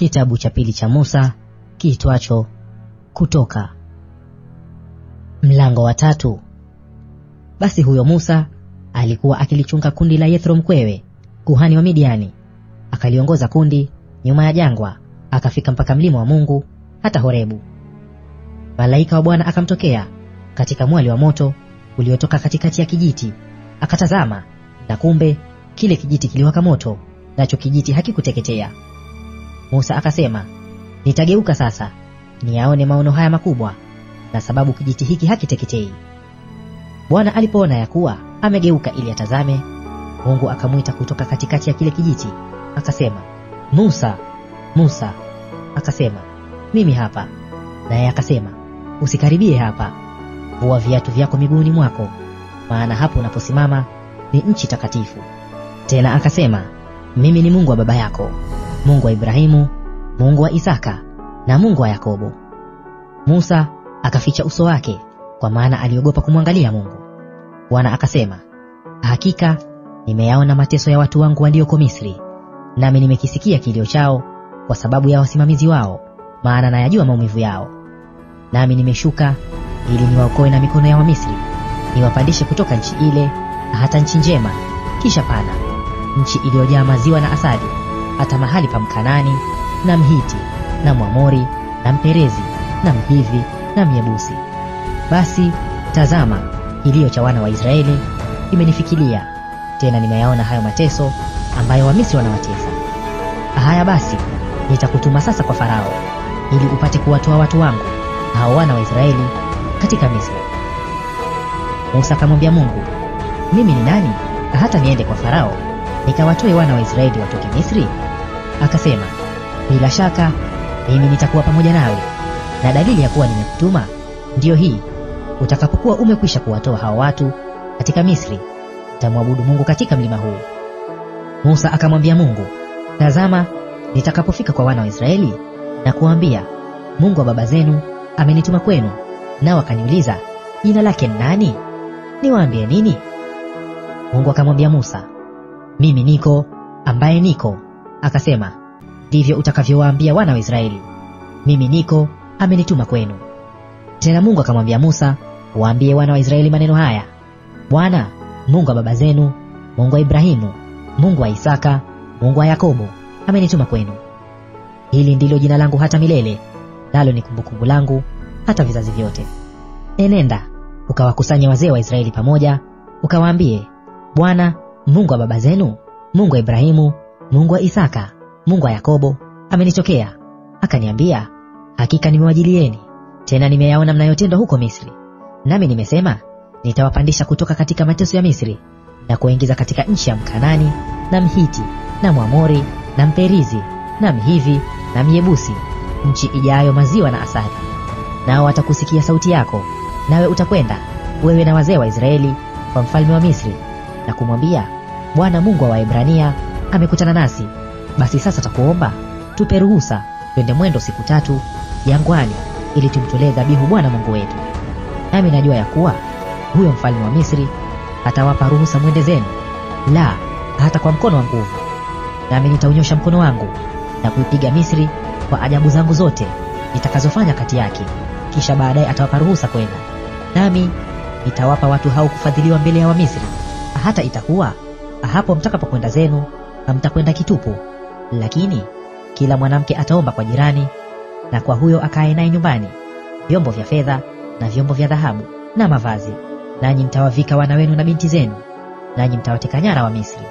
Kitabu cha pili cha Musa kiitwacho Kutoka. Mlango wa 3. Basi huyo Musa alikuwa akilichunga kundi la Yethro mkwewe, kuhani wa Midiani. Akaliongoza kundi nyuma ya jangwa, akafika mpaka mlima wa Mungu, hata Horebu. Malaika wa Bwana akamtokea katika mwali wa moto uliotoka katikati ya kijiti. Akatazama, na kumbe kile kijiti kiliwaka moto, nacho kijiti hakikuteketea. Musa akasema, nitageuka sasa niyaone maono haya makubwa, na sababu kijiti hiki hakiteketei. Bwana alipoona ya kuwa amegeuka ili atazame, Mungu akamwita kutoka katikati ya kile kijiti, akasema, Musa, Musa. Akasema, mimi hapa. Naye akasema, usikaribie hapa. Vua viatu vyako miguuni mwako, maana hapo unaposimama ni nchi takatifu. Tena akasema, mimi ni Mungu wa baba yako, Mungu wa Ibrahimu, Mungu wa Isaka na Mungu wa Yakobo. Musa akaficha uso wake, kwa maana aliogopa kumwangalia Mungu. Bwana akasema, hakika nimeyaona mateso ya watu wangu walioko Misri, nami nimekisikia kilio chao kwa sababu ya wasimamizi wao, maana nayajua maumivu yao. Nami nimeshuka ili niwaokoe na mikono ya Wamisri, niwapandishe kutoka nchi ile hata nchi njema, kisha pana, nchi iliyojaa maziwa na asali, hata mahali pa Mkanani na Mhiti na Mwamori na Mperezi na Mhivi na Myebusi. Basi tazama, kilio cha wana wa Israeli imenifikilia, tena nimeyaona hayo mateso ambayo Wamisri wanawatesa. Haya basi, nitakutuma sasa kwa Farao, ili upate kuwatoa watu wangu hao wana wa Israeli katika Misri. Musa akamwambia Mungu, mimi ni nani hata niende kwa Farao nikawatoe wana wa Israeli watoke Misri? Akasema, bila shaka mimi nitakuwa pamoja nawe, na dalili ya kuwa nimekutuma ndiyo hii: utakapokuwa umekwisha kuwatoa hao watu katika Misri, utamwabudu Mungu katika mlima huu. Musa akamwambia Mungu, tazama, nitakapofika kwa wana wa Israeli na kuambia, Mungu wa baba zenu amenituma kwenu, nao akaniuliza, jina lake ni nani? Niwaambie nini? Mungu akamwambia Musa, mimi niko ambaye niko. Akasema, ndivyo utakavyowaambia wana wa Israeli, mimi niko amenituma kwenu. Tena Mungu akamwambia Musa, waambie wana wa Israeli maneno haya: Bwana Mungu wa baba zenu, Mungu wa Ibrahimu, Mungu wa Isaka, Mungu wa Yakobo amenituma kwenu. Hili ndilo jina langu hata milele, nalo ni kumbukumbu langu hata vizazi vyote. Enenda ukawakusanya wazee wa Israeli pamoja, ukawaambie, Bwana Mungu wa baba zenu, Mungu wa Ibrahimu, Mungu wa Isaka, Mungu wa Yakobo amenitokea, akaniambia, hakika nimewajilieni, tena nimeyaona mnayotendwa huko Misri. Nami nimesema, nitawapandisha kutoka katika mateso ya Misri na kuingiza katika nchi ya Mkanani na Mhiti na Mwamori na Mperizi na Mhivi na Myebusi, nchi ijayo maziwa na asali. Nao watakusikia sauti yako, nawe utakwenda wewe na wazee wa Israeli kwa mfalme wa Misri na kumwambia, Bwana Mungu wa Waebrania amekutana nasi. Basi sasa takuomba, tupe ruhusa twende mwendo siku 3 jangwani, ili tumtolee dhabihu Bwana Mungu wetu. Nami najua ya kuwa huyo mfalme wa Misri atawapa ruhusa mwende zenu, la hata kwa mkono wa nguvu. Nami nitaunyosha mkono wangu na kuipiga Misri kwa ajabu zangu zote nitakazofanya kati yake, kisha baadaye atawapa ruhusa kwenda. Nami nitawapa watu hao kufadhiliwa mbele ya Wamisri, hata itakuwa hapo mtakapokwenda zenu hamtakwenda kitupu, lakini kila mwanamke ataomba kwa jirani na kwa huyo akae naye nyumbani vyombo vya fedha na vyombo vya dhahabu na mavazi, nanyi mtawavika wana wenu na binti zenu, nanyi mtawateka nyara wa Misri.